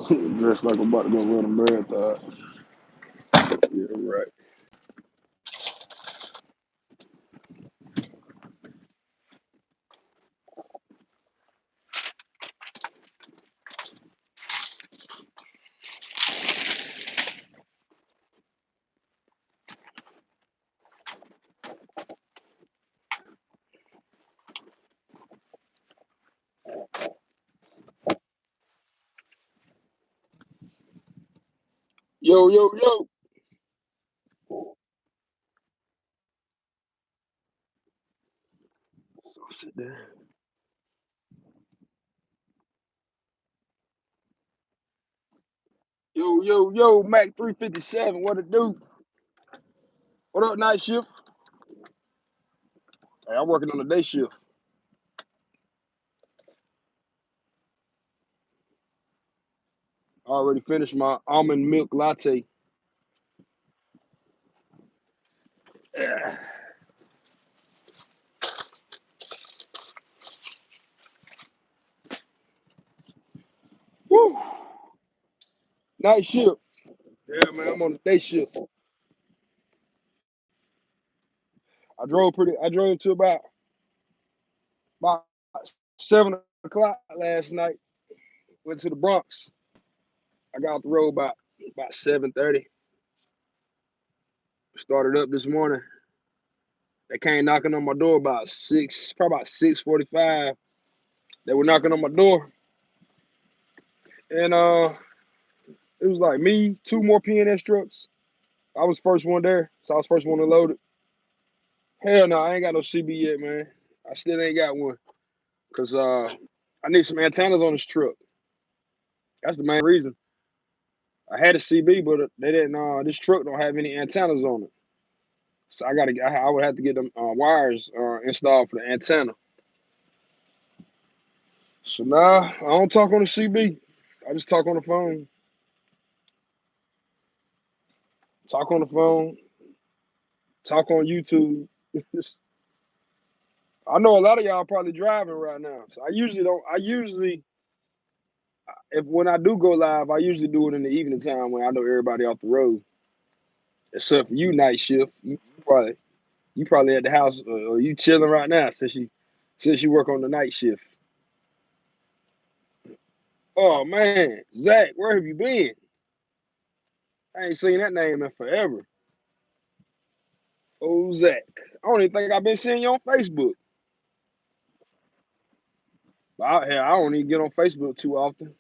Dressed like I'm about to go run a marathon. Yeah, right. Yo, yo, yo. So sit there. Yo, yo, yo, Mac 357. What it do? What up, night shift? Hey, I'm working on the day shift. I already finished my almond milk latte. Yeah. Woo. Night shift. Yeah, man, I'm on the day shift. I drove to about 7 o'clock last night. Went to the Bronx. I got off the road about 7:30. Started up this morning. They came knocking on my door about probably about 6:45. They were knocking on my door, and it was like me, two more PNS trucks. I was first one there, so I was first one to load it. Hell no, I ain't got no CB yet, man. I still ain't got one, cause I need some antennas on this truck. That's the main reason. I had a CB, but they didn't. This truck don't have any antennas on it, so I would have to get them wires installed for the antenna. So now I don't talk on the CB. I just talk on the phone. Talk on the phone. Talk on YouTube. I know a lot of y'all probably driving right now. So I usually don't. I usually, if when I do go live, I usually do it in the evening time when I know everybody off the road. Except for you, night shift. You probably at the house or you chilling right now since you work on the night shift. Oh man, Zach, where have you been? I ain't seen that name in forever. Oh Zach, I don't even think I've been seeing you on Facebook. Hell, I don't even get on Facebook too often.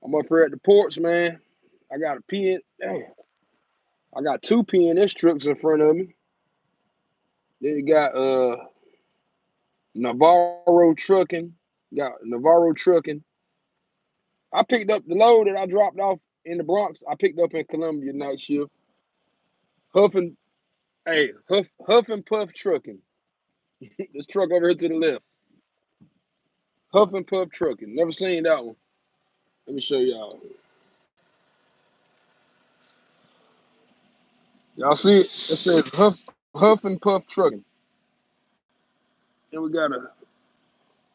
I'm up here at the porch, man. I got a PN. Damn, I got two PNS trucks in front of me. Then you got Navarro Trucking. Got Navarro Trucking. I picked up the load that I dropped off in the Bronx. I picked up in Columbia night shift. Huffing, hey, Huff and Puff Trucking. This truck over here to the left. Huff and Puff Trucking. Never seen that one. Let me show y'all. Y'all see it? It says Huff and Puff Trucking. And we got a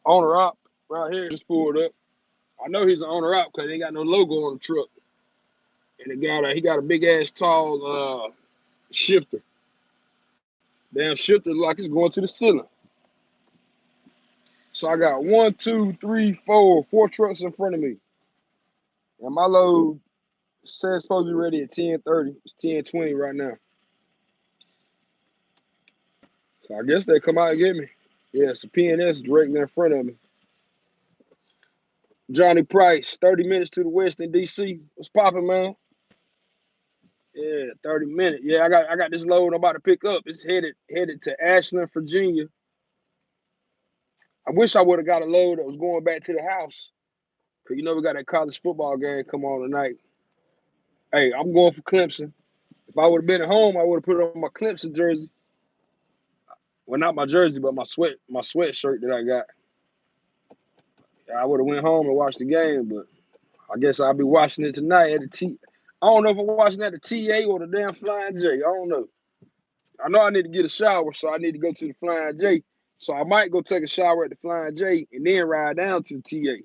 owner op right here just pulled up. I know he's an owner op because he ain't got no logo on the truck. And he got a big ass tall shifter. Damn shifter like it's going to the ceiling. So I got one, two, three, four trucks in front of me. And my load says supposed to be ready at 10:30. It's 10:20 right now. So I guess they come out and get me. Yeah, it's a PNS directly in front of me. Johnny Price, 30 minutes to the west in DC. What's popping, man? Yeah, 30 minutes. Yeah, I got this load I'm about to pick up. It's headed to Ashland, Virginia. I wish I would have got a load that was going back to the house. Cause we got that college football game come on tonight. Hey, I'm going for Clemson. If I would have been at home, I would have put on my Clemson jersey. Well, not my jersey, but my sweatshirt that I got. I would have went home and watched the game, but I guess I'll be watching it tonight at the T. I don't know if I'm watching at the TA or the damn Flying J. I don't know. I know I need to get a shower, so I need to go to the Flying J. So I might go take a shower at the Flying J and then ride down to the TA.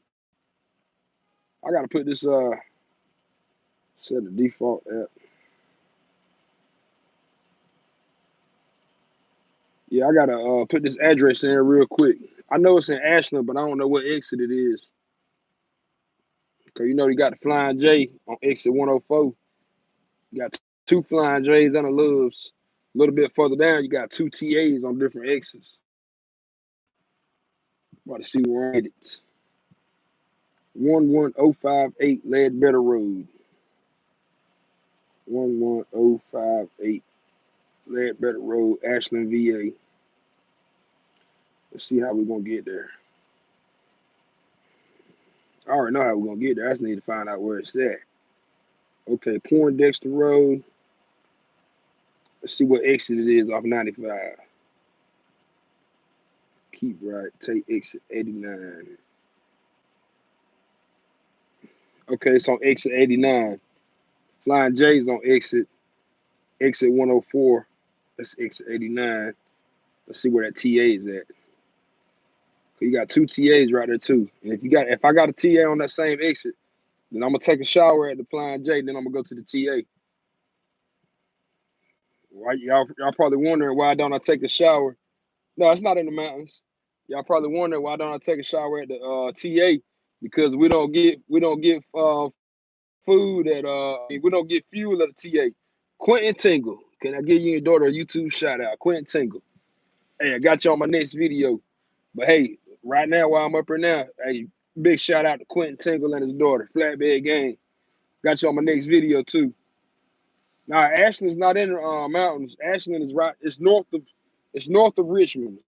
I gotta put this set the default app. Yeah, I gotta put this address in real quick. I know it's in Ashland, but I don't know what exit it is. Cause you know you got the Flying J on exit 104. You got two Flying J's and a Loves. A little bit further down, you got two TAs on different exits. About to see where I'm headed. 11058 Ledbetter Road. 11058 Ledbetter Road, Ashland, VA. Let's see how we're gonna get there. I already know how we're gonna get there. I just need to find out where it's at. Okay, Poindexter Road. Let's see what exit it is off 95. Keep right, take exit 89. Okay, it's on exit 89. Flying J's on exit 104. That's exit 89. Let's see where that TA is at. You got two TAs right there too. And if I got a TA on that same exit, then I'm gonna take a shower at the Flying J. Then I'm gonna go to the TA. Why y'all probably wondering why don't I take a shower? No, it's not in the mountains. Y'all probably wondering why don't I take a shower at the TA, because we don't get food at we don't get fuel at the TA. Quentin Tingle, can I give you and your daughter a YouTube shout out? Quentin Tingle. Hey, I got you on my next video. But hey, right now while I'm up here now, hey, big shout out to Quentin Tingle and his daughter, Flatbed Gang. Got you on my next video too. Now Ashland's not in the mountains. Ashland is right. It's north of Richmond.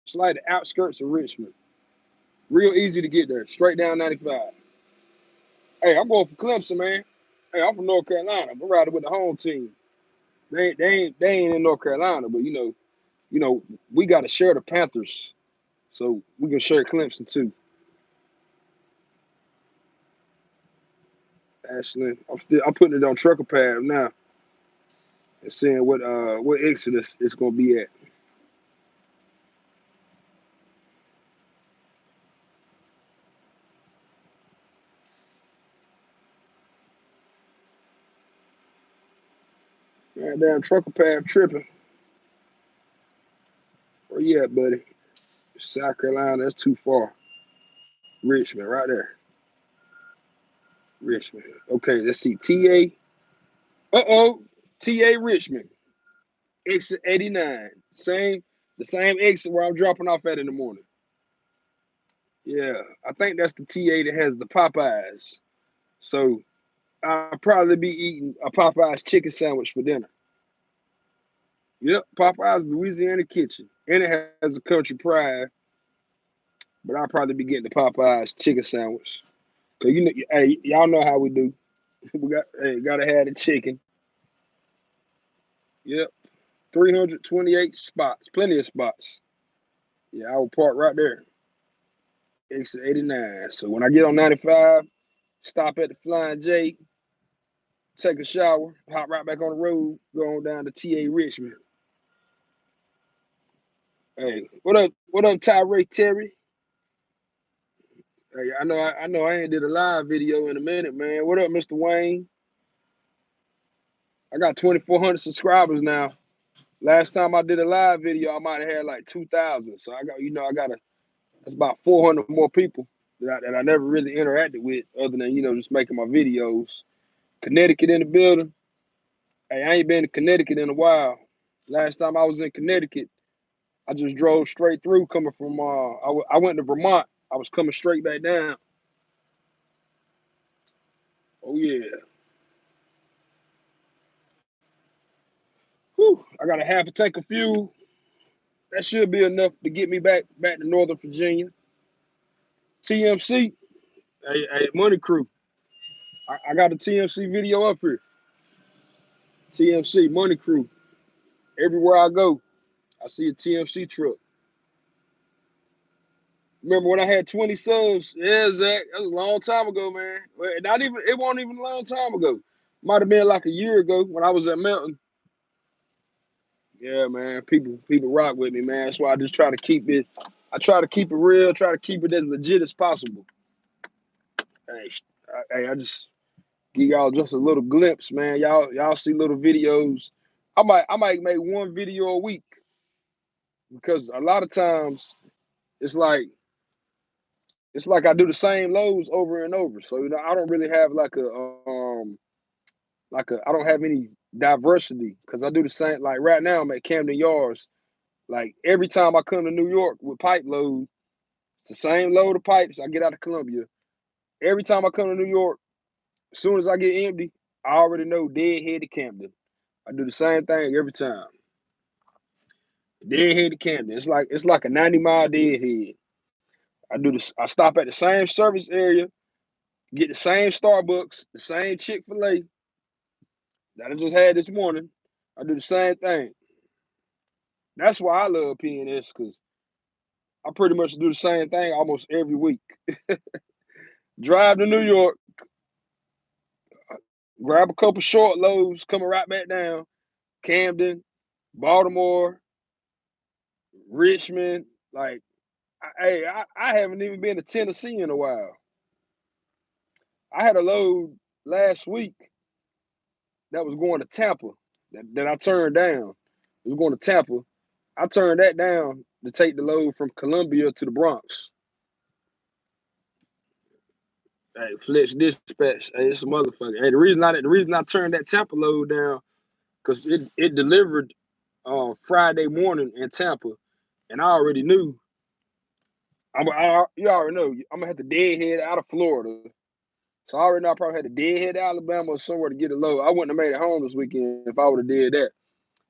It's like the outskirts of Richmond. Real easy to get there. Straight down 95. Hey, I'm going for Clemson, man. Hey, I'm from North Carolina. I'm riding with the home team. They ain't in North Carolina, but you know, we got to share the Panthers, so we can share Clemson too. Ashland, I'm putting it on Trucker Pad now and seeing what exit it's gonna be at. Man, damn Trucker Pad tripping. Where you at, buddy? South Carolina, that's too far. Richmond, right there. Richmond. Okay, let's see. TA. TA Richmond. Exit 89. The same exit where I'm dropping off at in the morning. Yeah, I think that's the TA that has the Popeyes. So I'll probably be eating a Popeyes chicken sandwich for dinner. Yep, Popeyes Louisiana Kitchen. And it has a country pride, but I'll probably be getting the Popeyes chicken sandwich. Cause hey, y'all know how we do. Gotta have the chicken. Yep, 328 spots, plenty of spots. Yeah, I will park right there. Exit 89. So when I get on 95, stop at the Flying J, take a shower, hop right back on the road, go on down to TA Richmond. Hey, what up? What up, Tyree Terry? Hey, I know I ain't did a live video in a minute, man. What up, Mr. Wayne? I got 2,400 subscribers now. Last time I did a live video, I might have had like 2,000. So that's about 400 more people that I never really interacted with, other than just making my videos. Connecticut in the building. Hey, I ain't been to Connecticut in a while. Last time I was in Connecticut, I just drove straight through coming from. I went to Vermont. I was coming straight back down. Oh yeah. Whew, I got a half a tank of fuel. That should be enough to get me back to Northern Virginia. TMC, hey Money Crew. I got a TMC video up here. TMC Money Crew. Everywhere I go, I see a TMC truck. Remember when I had 20 subs? Yeah, Zach, that was a long time ago, man. It wasn't even a long time ago. Might have been like a year ago when I was at Mountain. Yeah, man. People rock with me, man. That's why I just try to keep it. I try to keep it real. Try to keep it as legit as possible. Hey, I just give y'all just a little glimpse, man. Y'all see little videos. I might make one video a week because a lot of times it's like it's like I do the same loads over and over. So I don't really have I don't have any diversity because I do the same. Like right now, I'm at Camden Yards. Like every time I come to New York with pipe load, it's the same load of pipes I get out of Columbia. Every time I come to New York, as soon as I get empty, I already know deadhead to Camden. I do the same thing every time. Deadhead to Camden. It's like a 90-mile deadhead. I stop at the same service area, get the same Starbucks, the same Chick-fil-A that I just had this morning. I do the same thing. That's why I love PNS because I pretty much do the same thing almost every week. Drive to New York, grab a couple short loads, coming right back down. Camden, Baltimore, Richmond. Like, I haven't even been to Tennessee in a while. I had a load last week that was going to Tampa that I turned down. It was going to Tampa. I turned that down to take the load from Columbia to the Bronx. Hey, Flex Dispatch. Hey, it's a motherfucker. Hey, the reason I turned that Tampa load down because it delivered Friday morning in Tampa, and I already knew. You already know I'm gonna have to deadhead out of Florida, so I already know I probably had to deadhead Alabama or somewhere to get a load. I wouldn't have made it home this weekend if I would have did that.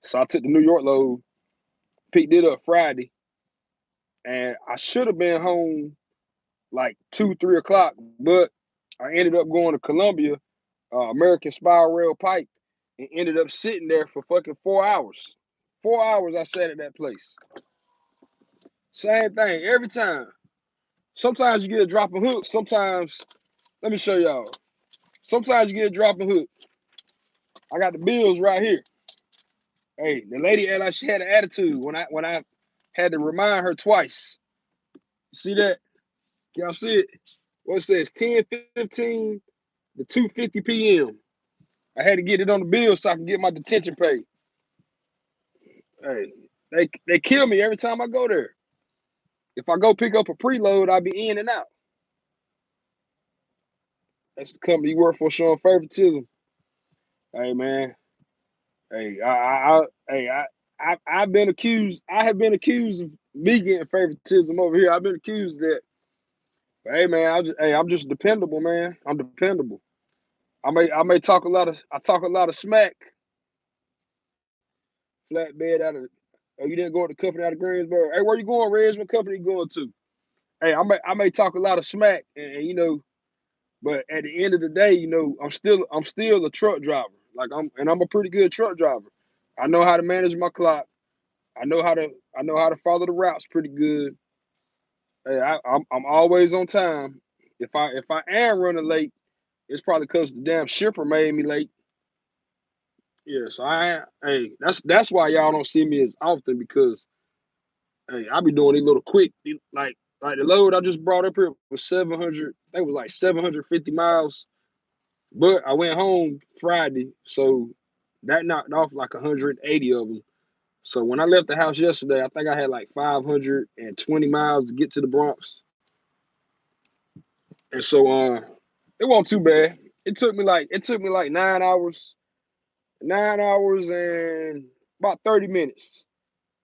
So I took the New York load, picked it up Friday, and I should have been home like 2, 3 o'clock, but I ended up going to Columbia, American Spiral Rail Pipe, and ended up sitting there for fucking 4 hours. 4 hours I sat at that place. Same thing every time. Sometimes you get a dropping hook. Sometimes, let me show y'all. Sometimes you get a dropping hook. I got the bills right here. Hey, the lady act like she had an attitude when I had to remind her twice. See that? Y'all see it? What it says? 10:15 to 2:50 p.m. I had to get it on the bill so I can get my detention pay. Hey, they kill me every time I go there. If I go pick up a preload, I'll be in and out. That's the company you work for showing favoritism. Hey man. Hey, I've been accused. I have been accused of me getting favoritism over here. I've been accused of that. But hey man, I'm just dependable, man. I'm dependable. I may talk a lot of smack. Flatbed out of. Oh, you didn't go to the company out of Greensboro. Hey, where you going, Reg? What company you going to? Hey, I may talk a lot of smack, and but at the end of the day, I'm still a truck driver. I'm a pretty good truck driver. I know how to manage my clock. I know how to follow the routes pretty good. Hey, I'm always on time. If I am running late, it's probably because the damn shipper made me late. Yeah, so hey, that's why y'all don't see me as often because hey, I be doing these little quick like the load I just brought up here was 700. I think it was like 750 miles. But I went home Friday, so that knocked off like 180 of them. So when I left the house yesterday, I think I had like 520 miles to get to the Bronx. And so it wasn't too bad. It took me like 9 hours, 9 hours and about 30 minutes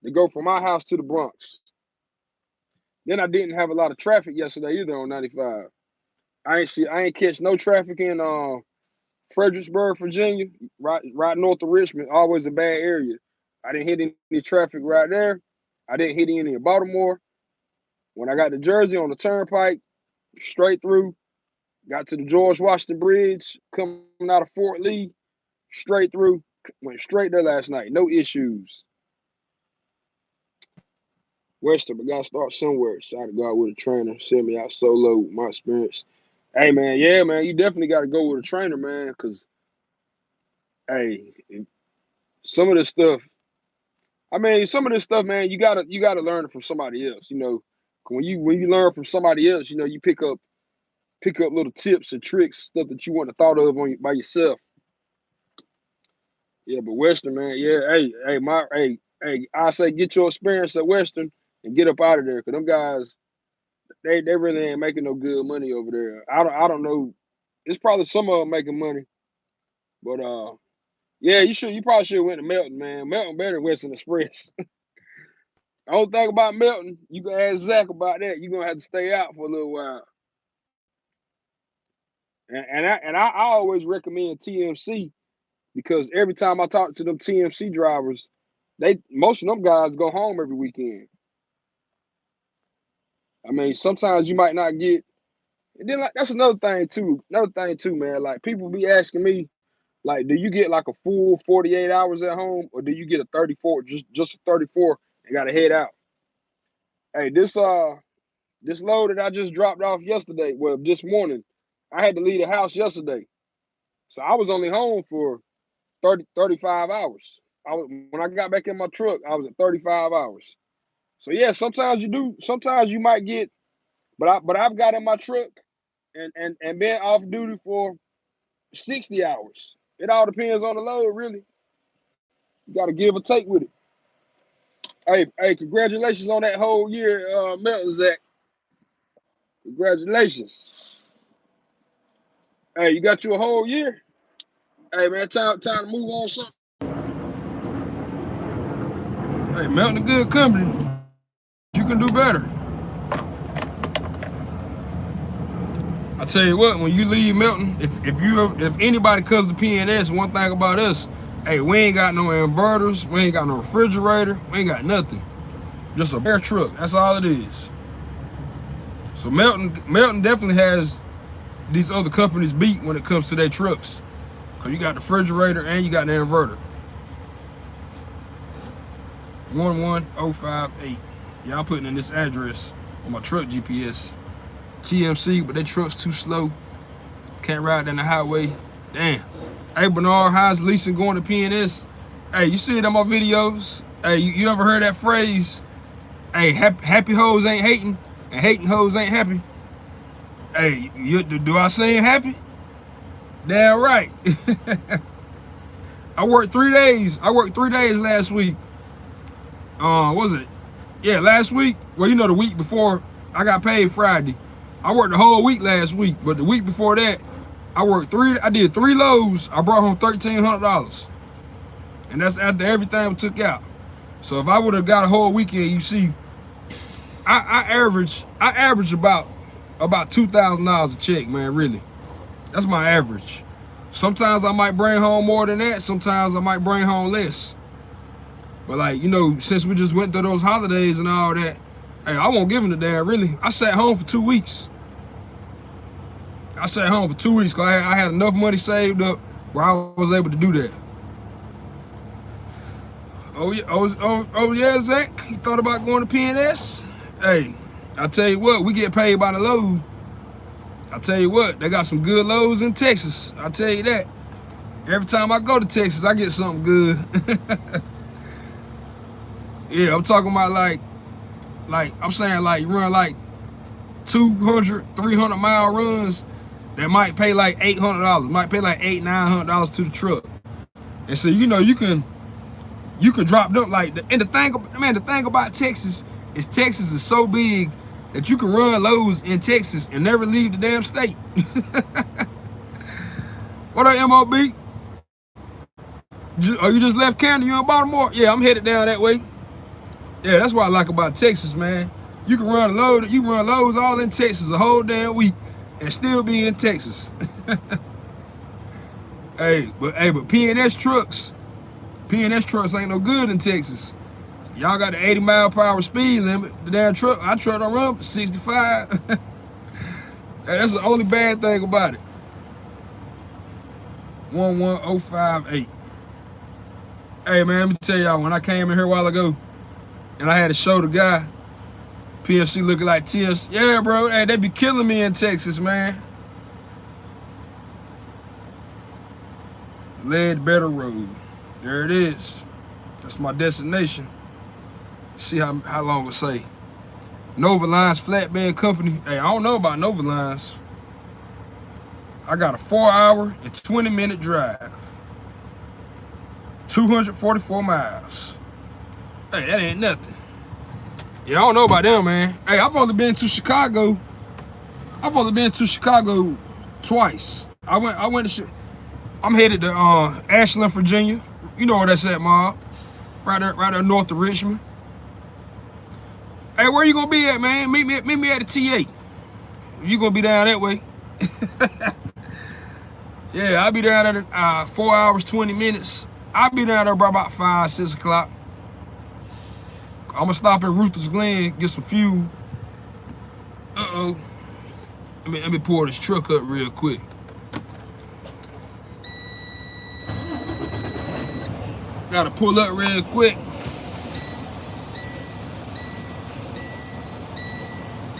to go from my house to the Bronx. Then I didn't have a lot of traffic yesterday either on 95. I ain't catch no traffic in Fredericksburg, Virginia, right north of Richmond. Always a bad area. I didn't hit any traffic right there. I didn't hit any in Baltimore. When I got to Jersey on the turnpike, straight through, got to the George Washington Bridge, coming out of Fort Lee, straight through, went straight there last night. No issues. Western, but gotta start somewhere. Decided to go out with a trainer, send me out solo, my experience. Hey man, yeah, man, you definitely gotta go with a trainer, man, because hey, some of this stuff, some of this stuff, man, you gotta learn it from somebody else. When you learn from somebody else, you pick up pick up little tips and tricks, stuff that you wouldn't have thought of by yourself. Yeah, but Western, man, yeah, hey, I say get your experience at Western and get up out of there, cause them guys, they really ain't making no good money over there. I don't know. It's probably some of them making money, but yeah, you probably should have went to Melton, man. Melton better than Western Express. The only thing about Melton, you can ask Zach about that. You're gonna have to stay out for a little while. And I always recommend TMC because every time I talk to them TMC drivers, most of them guys go home every weekend. I mean, sometimes you might not get. And then like that's another thing too. Man. Like people be asking me, like, do you get like a full 48 hours at home, or do you get a 34, just a 34 and gotta head out? Hey, this load that I just dropped off yesterday, well, this morning, I had to leave the house yesterday. So I was only home for 35 hours. When I got back in my truck, I was at 35 hours. So yeah, sometimes you might get, but I've got in my truck and been off duty for 60 hours. It all depends on the load, really. You gotta give or take with it. Hey, congratulations on that whole year, Melton, Zach. Congratulations. Hey, you got you a whole year? Hey man, time to move on something. Hey, Melton a good company. You can do better. I tell you what, when you leave Melton, if anybody comes to PNS, one thing about us, hey, we ain't got no inverters, we ain't got no refrigerator, we ain't got nothing. Just a bare truck. That's all it is. So Melton definitely has these other companies beat when it comes to their trucks. Cause you got the refrigerator and you got the inverter. 11058. Yeah, I'm putting in this address on my truck GPS. TMC, but that truck's too slow. Can't ride down the highway. Damn. Hey, Bernard, how's leasing going to PNS? Hey, you see it on my videos? Hey, you ever heard that phrase? Hey, happy hoes ain't hating, and hating hoes ain't happy. Hey, do I seem happy? Damn right. I worked 3 days. I worked 3 days last week. What was it? Yeah, last week. Well, you know, the week before, I got paid Friday. I worked the whole week last week, but the week before that, I did 3 loads. I brought home $1,300. And that's after everything we took out. So if I would have got a whole weekend, you see, I average about $2,000 a check, man, really. That's my average. Sometimes I might bring home more than that. Sometimes I might bring home less. But like, you know, since we just went through those holidays and all that, hey, I won't give them a damn, really. I sat home for 2 weeks. I sat home for 2 weeks because I had enough money saved up where I was able to do that. Oh yeah, Zach, you thought about going to PNS? Hey, I tell you what, we get paid by the load. I tell you what, they got some good loads in Texas. I tell you that. Every time I go to Texas, I get something good. Yeah, I'm talking about like I'm saying like you run like 200, 300 mile runs that might pay like $800, might pay like $800-900 to the truck. And so you know you can drop them like the thing about Texas is so big that you can run loads in Texas and never leave the damn state. What up, MOB? Oh, you just left Camden? You in Baltimore? Yeah, I'm headed down that way. Yeah, that's what I like about Texas, man. You can run loads all in Texas a whole damn week and still be in Texas. But PNS trucks ain't no good in Texas. Y'all got the 80 mile per hour speed limit. The damn truck don't run 65. That's the only bad thing about it. 11058. Hey man, let me tell y'all, when I came in here a while ago and I had to show the guy PFC looking like TS. Yeah, bro, hey, they be killing me in Texas, man. Ledbetter Road. There it is. That's my destination. See how long it say. Nova Lines Flatbed Company. Hey, I don't know about Nova Lines. I got a 4-hour and 20-minute drive. 244 miles. Hey, that ain't nothing. Yeah, I don't know about them, man. Hey, I've only been to Chicago. I've only been to Chicago twice. I'm headed to Ashland, Virginia. You know where that's at, Mob. Right there north of Richmond. Hey, where you gonna be at, man? Meet me at the TA. You gonna be down that way? Yeah, I'll be down there 4 hours, 20 minutes. I'll be down there by about 5, 6 o'clock. I'm gonna stop in Ruther's Glen, get some fuel. Uh-oh. Let me pull this truck up real quick. Gotta pull up real quick.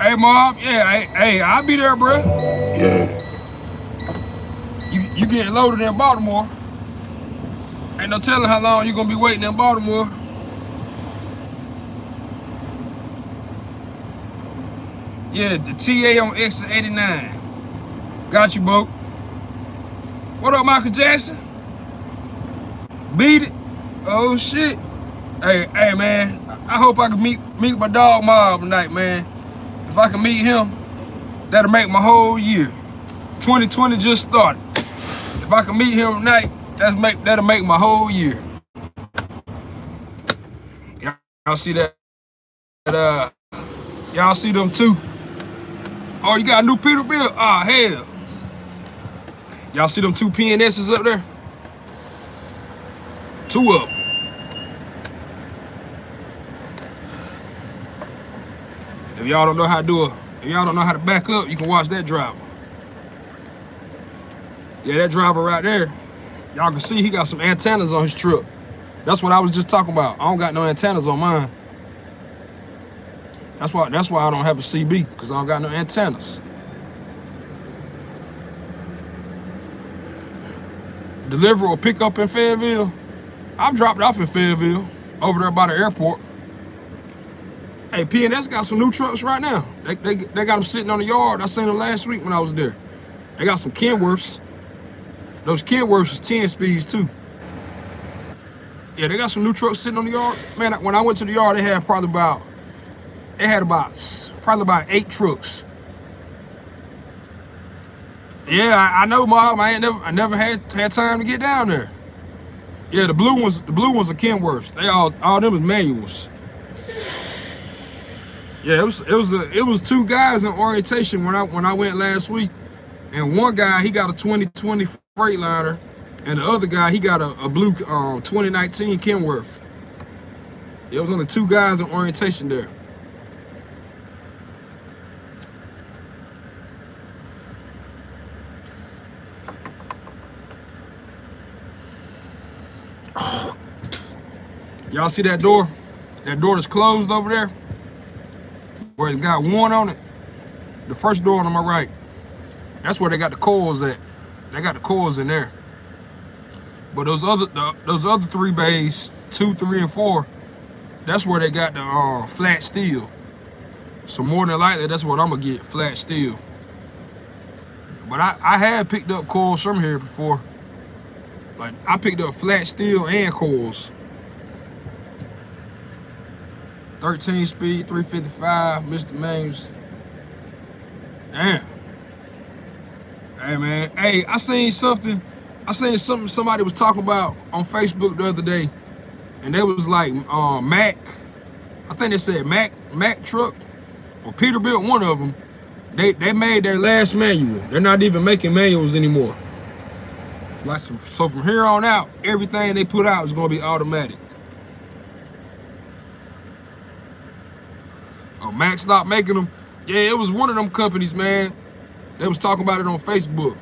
Hey, Mom. Yeah, hey, I'll be there, bro. Yeah. You getting loaded in Baltimore. Ain't no telling how long you gonna be waiting in Baltimore. Yeah, the TA on exit 89. Got you, Bo. What up, Michael Jackson? Beat it. Oh shit. Hey, man. I hope I can meet my dog Mob tonight, man. If I can meet him, that'll make my whole year. 2020 just started. If I can meet him tonight, that'll make my whole year. Y'all see that? Y'all see them too? Oh, you got a new Peterbilt? Ah, hell. Y'all see them 2 PNSs up there? 2 of them. If y'all don't know how to back up, you can watch that driver. Yeah, that driver right there, y'all can see he got some antennas on his truck. That's what I was just talking about. I don't got no antennas on mine. That's why I don't have a CB, because I don't got no antennas. Deliver or pick up in Fayetteville? I've dropped it off in Fayetteville, over there by the airport. Hey, PNS got some new trucks right now. They got them sitting on the yard. I seen them last week when I was there. They got some Kenworths. Those Kenworths is 10 speeds too. Yeah, they got some new trucks sitting on the yard. Man, when I went to the yard, they had probably about 8 trucks. Yeah, I know, Mom. I never had time to get down there. Yeah, the blue ones are Kenworths. They all them is manuals. Yeah, it was 2 guys in orientation when I went last week, and one guy, he got a 2020 Freightliner, and the other guy, he got a blue 2019 Kenworth. There was only 2 guys in orientation there. Y'all see that door? That door that's closed over there, where it's got 1 on it. The first door on my right. That's where they got the coils at. They got the coils in there. But those other 3 bays, 2, 3, and 4, that's where they got the flat steel. So more than likely, that's what I'm gonna get, flat steel. But I had picked up coils from here before. Like, I picked up flat steel and coils. 13 speed, 355, Mr. Mames. Damn. Hey, man. Hey, I seen something somebody was talking about on Facebook the other day. And they was like, Mac, I think they said Mac truck, or Peterbilt, one of them. They made their last manual. They're not even making manuals anymore. Like, so from here on out, everything they put out is gonna be automatic. Oh, Mac stopped making them. Yeah, it was one of them companies, man. They was talking about it on Facebook.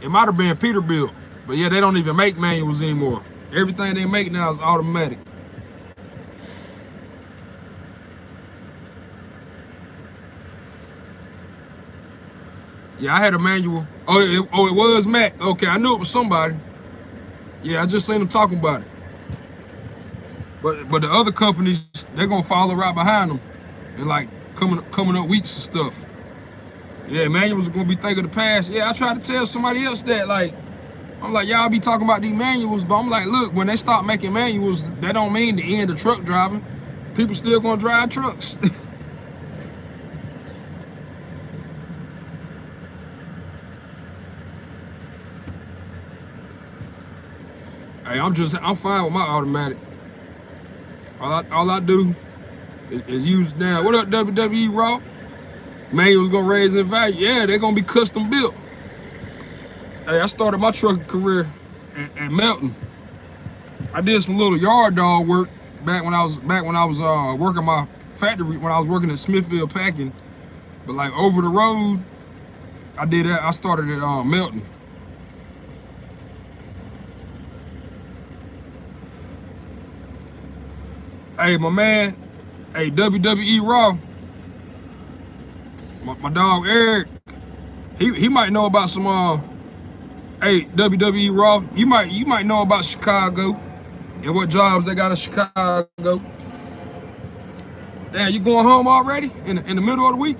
It might have been Peterbilt, but yeah, they don't even make manuals anymore. Everything they make now is automatic. Yeah, I had a manual. Oh, it was Mac. Okay, I knew it was somebody. Yeah, I just seen them talking about it. But the other companies, they're gonna follow right behind them, and like coming up weeks and stuff. Yeah, manuals are gonna be thing of the past. Yeah, I tried to tell somebody else that, like, I'm like, y'all be talking about these manuals, but I'm like, look, when they start making manuals, that don't mean the end of truck driving. People still gonna drive trucks. Hey, I'm fine with my automatic. All I do is use now. What up, WWE Raw? Manuals gonna raise in value. Yeah, they're gonna be custom built. Hey, I started my trucking career at Melton. I did some little yard dog work back when I was working my factory, when I was working at Smithfield Packing. But like over the road, I did that. I started at Melton. Hey, my man, hey, WWE Raw, my dog Eric, he might know about some hey, WWE Raw, you might know about Chicago and what jobs they got in Chicago. Damn, you going home already in the middle of the week?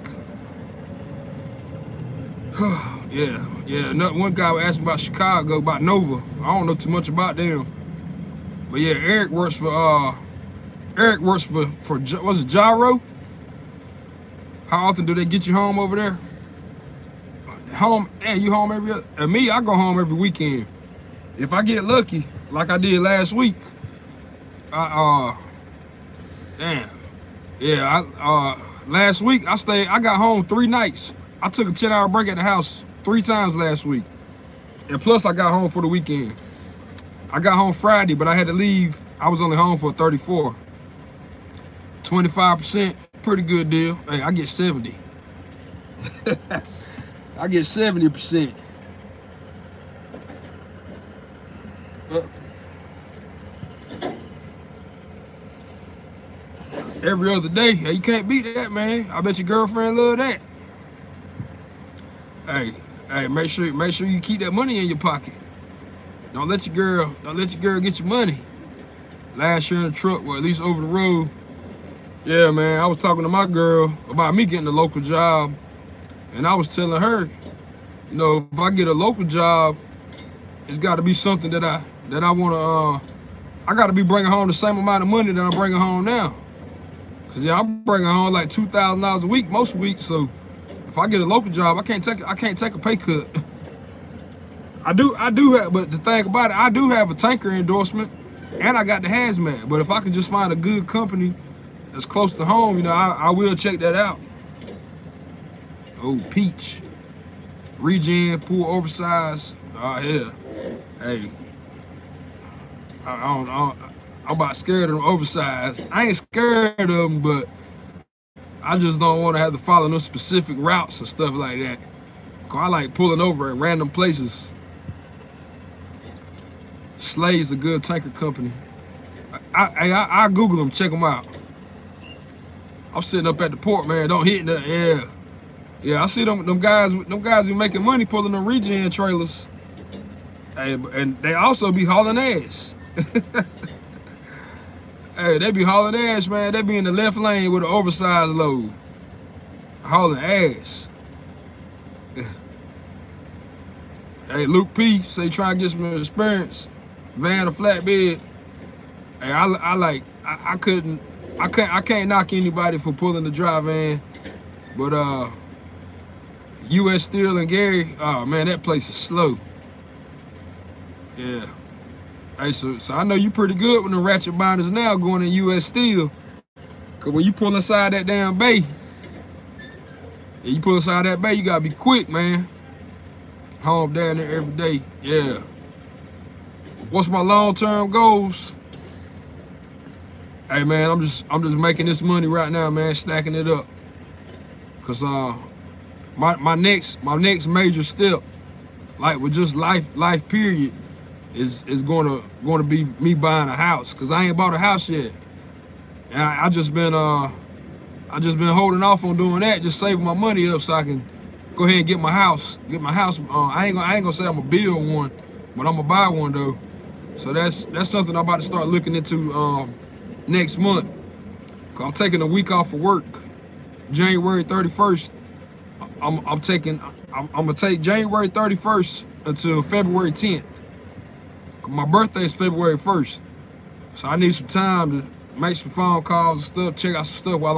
yeah. One guy was asking about Chicago, about Nova. I don't know too much about them, but yeah, Eric works for what's it, Gyro? How often do they get you home over there? Home, and you home every other. And me, I go home every weekend. If I get lucky, like I did last week, I damn, yeah, last week I got home 3 nights. I took a 10-hour break at the house 3 times last week. And plus I got home for the weekend. I got home Friday, but I had to leave. I was only home for 34. 25%, pretty good deal. Hey, I get 70. I get 70%. Every other day. Hey, you can't beat that, man. I bet your girlfriend love that. Hey, make sure you keep that money in your pocket. Don't let your girl get your money. Last year in the truck, or at least over the road. Yeah, man, I was talking to my girl about me getting a local job, and I was telling her, you know, if I get a local job, it's got to be something that I want to. I got to be bringing home the same amount of money that I'm bringing home now. Cause yeah, I'm bringing home like $2,000 a week most weeks. So if I get a local job, I can't take a pay cut. I do have, but the thing about it, I do have a tanker endorsement, and I got the hazmat. But if I can just find a good company that's close to home, you know, I will check that out. Oh, peach, regen, pool oversized. Yeah. Hey, I'm about scared of them oversized. I ain't scared of them, but I just don't want to have to follow no specific routes and stuff like that. Cause I like pulling over at random places. Slade's a good tanker company. I Google them, check them out. I'm sitting up at the port, man. Don't hit nothing. Yeah. I see them guys be making money pulling them regen trailers. Hey, and they also be hauling ass. Hey, they be hauling ass, man. They be in the left lane with an oversized load, hauling ass. Hey, Luke P say try and get some experience, van or flatbed. Hey, I can't knock anybody for pulling the dry van, but U.S. Steel and Gary, oh man, that place is slow. Yeah. Hey, so I know you pretty good with the ratchet binders now going in U.S. Steel, cause when you pull inside that damn bay, you gotta be quick, man. Home down there every day. Yeah. What's my long-term goals? Hey man, I'm just making this money right now, man, stacking it up. Cause my next major step, like with just life period, is gonna be me buying a house. Cause I ain't bought a house yet. And I just been holding off on doing that, just saving my money up so I can go ahead and get my house. I ain't gonna say I'm gonna build one, but I'm gonna buy one though. So that's something I'm about to start looking into next month. I'm taking a week off of work, January 31st. I'm gonna take January 31st until February 10th. My birthday is February 1st, so I need some time to make some phone calls and stuff, check out some stuff while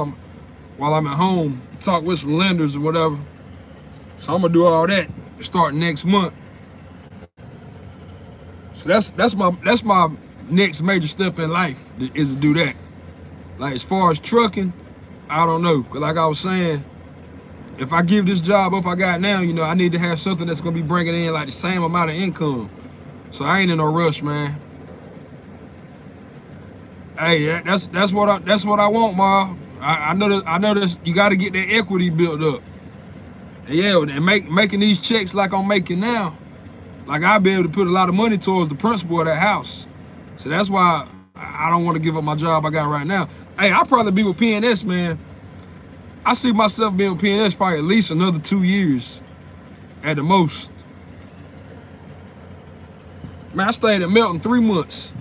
I'm at home, talk with some lenders or whatever. So I'm gonna do all that starting next month. So that's my next major step in life is to do that. Like as far as trucking, I don't know. Cause like I was saying, if I give this job up I got now, you know, I need to have something that's gonna be bringing in like the same amount of income. So I ain't in no rush, man. Hey, that's what I want, Ma. I know that you got to get that equity built up. And yeah, and making these checks like I'm making now, like I'll be able to put a lot of money towards the principal of that house. So that's why I don't want to give up my job I got right now. Hey, I'll probably be with PNS, man. I see myself being with PNS probably at least another 2 years at the most. Man, I stayed at Melton 3 months.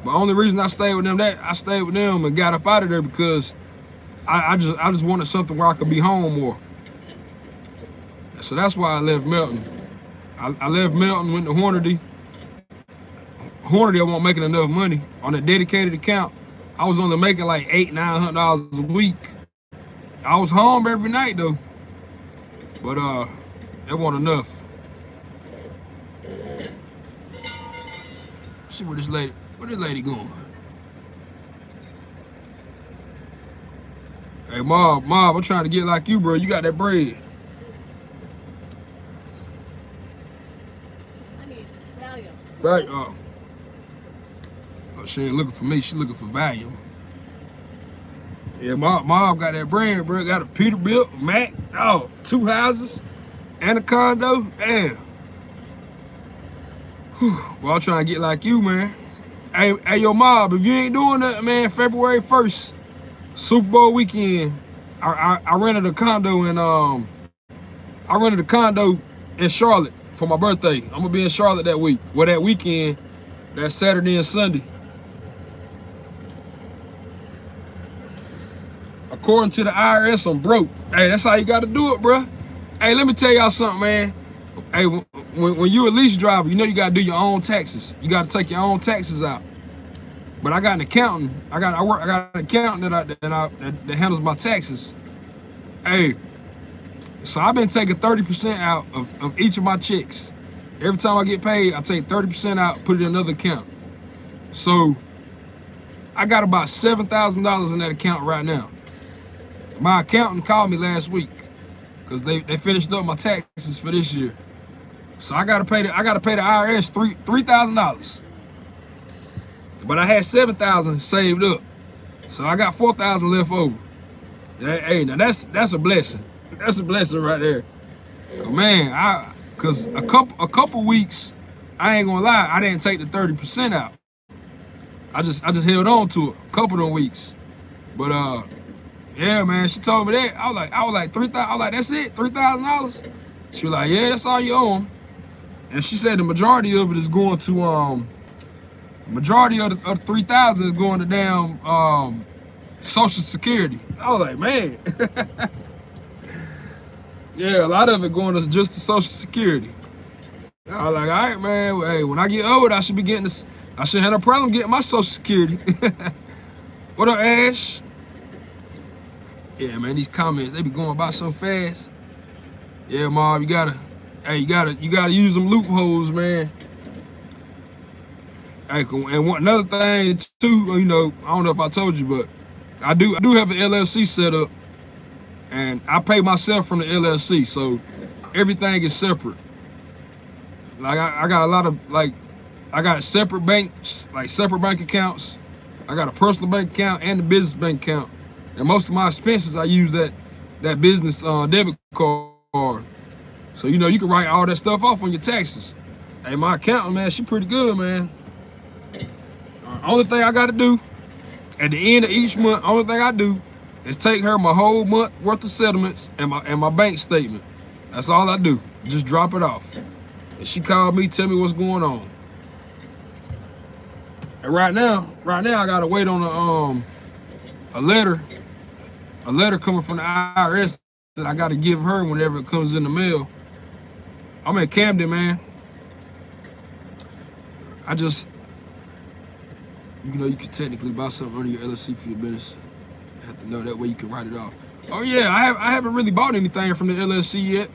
But only reason I stayed with them and got up out of there because I just wanted something where I could be home more. So that's why I left Melton. I left Melton, went to Hornady. Hornady, I wasn't making enough money on a dedicated account. I was only making like $800-900 a week. I was home every night though, but it wasn't enough. Let's see where this lady going? Hey, Mob, I'm trying to get like you, bro. You got that bread. I need Valium. Right, oh, she ain't looking for me. She looking for Valium. Yeah, Mob got that bread, bro. Got a Peterbilt, Mac, 2 houses, and a condo. Yeah. Well, I'm trying to get like you, man. Hey, yo, Mob, if you ain't doing that, man, February 1st, Super Bowl weekend, I rented a condo in Charlotte for my birthday. I'm gonna be in Charlotte that week. Well, that weekend, that Saturday and Sunday. According to the IRS, I'm broke. Hey, that's how you gotta do it, bro. Hey, let me tell y'all something, man. Hey, when you a lease driver, you know you gotta do your own taxes. You gotta take your own taxes out. But I got an accountant. I got an accountant that handles my taxes. Hey, so I've been taking 30% out of each of my checks. Every time I get paid, I take 30% out, put it in another account. So I got about $7,000 in that account right now. My accountant called me last week because they finished up my taxes for this year. So I gotta pay the IRS $3,000. But I had $7,000 saved up. So I got $4,000 left over. Hey, now that's a blessing. That's a blessing right there. Man, cause a couple weeks, I ain't gonna lie, I didn't take the 30% out. I just held on to it a couple of them weeks. But yeah, man, she told me that. I was like 3,000. I was like, that's it, $3,000. She was like, yeah, that's all you own. And she said the majority of it is going to majority of the 3,000 is going to damn Social Security. I was like, man. Yeah, a lot of it going to just to Social Security. I was like, all right, man. Hey, when I get old, I should be getting this. I shouldn't have no problem getting my Social Security. What up, Ash? Yeah, man, these comments, they be going by so fast. Yeah, Mob, you gotta use them loopholes, man. Hey, and another thing too, you know, I don't know if I told you, but I do have an LLC set up, and I pay myself from the LLC, so everything is separate. Like I got a lot of I got separate banks, like separate bank accounts. I got a personal bank account and a business bank account, and most of my expenses I use that business debit card. So you know you can write all that stuff off on your taxes. Hey, my accountant, man, she pretty good, man. Only thing I got to do at the end of each month, only thing I do is take her my whole month worth of settlements and my bank statement. That's all I do. Just drop it off. And she called me, tell me what's going on. And right now I gotta wait on a letter coming from the IRS that I got to give her whenever it comes in the mail. I'm at Camden, man. I just, you know, you can technically buy something under your LLC for your business. You have to know that way you can write it off. Oh yeah, I haven't really bought anything from the LLC yet,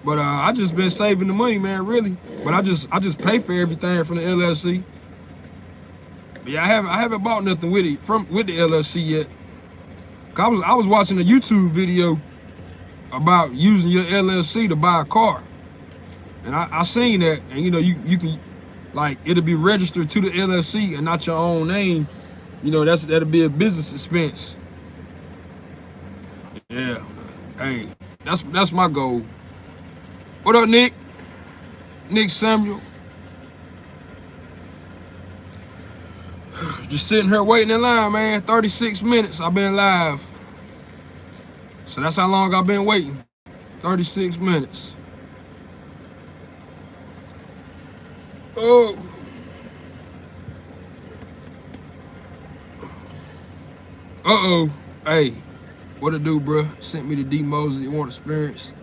but I just been saving the money, man, really. But I just pay for everything from the LLC. But yeah, I haven't bought nothing with it with the LLC yet. I was watching a YouTube video about using your LLC to buy a car, and I seen that, and you know you can, like, it'll be registered to the LLC and not your own name. You know, that'll be a business expense. Yeah, hey, that's my goal. What up, Nick? Nick Samuel. Just sitting here waiting in line, man. 36 minutes I've been live. So that's how long I've been waiting. 36 minutes. Oh. Uh-oh. Hey, what it do, bro? Sent me to D Mosey. You want experience?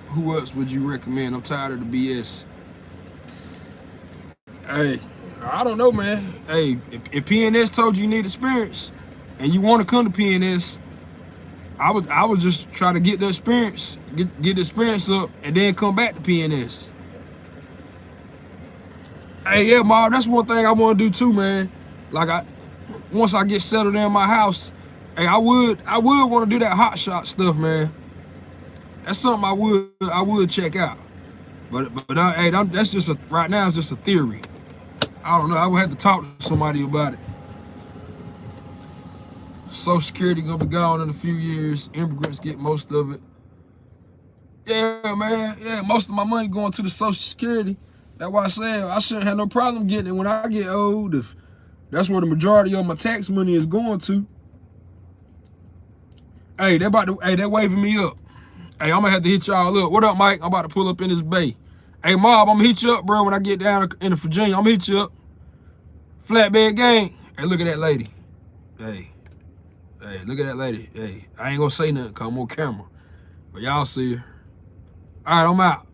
Who else would you recommend? I'm tired of the BS. Hey, I don't know, man. Hey, if PNS told you need experience and you want to come to PNS, I would just try to get the experience, get the experience up, and then come back to PNS. Hey, yeah, Ma, that's one thing I want to do too, man. Like, once I get settled in my house, hey, I would want to do that hot shot stuff, man. That's something I would check out. But hey, that's just right now it's just a theory. I don't know. I would have to talk to somebody about it. Social Security gonna be gone in a few years. Immigrants get most of it. Yeah, man. Yeah, most of my money going to the Social Security. That's why I said I shouldn't have no problem getting it when I get old. If that's where the majority of my tax money is going to. Hey, they're waving me up. Hey, I'm gonna have to hit y'all up. What up, Mike? I'm about to pull up in this bay. Hey, Mob, I'm gonna hit you up, bro, when I get down in Virginia. I'm gonna hit you up. Flatbed gang. Hey, look at that lady. Hey, look at that lady. Hey, I ain't gonna say nothing because I'm on camera. But y'all see her. All right, I'm out.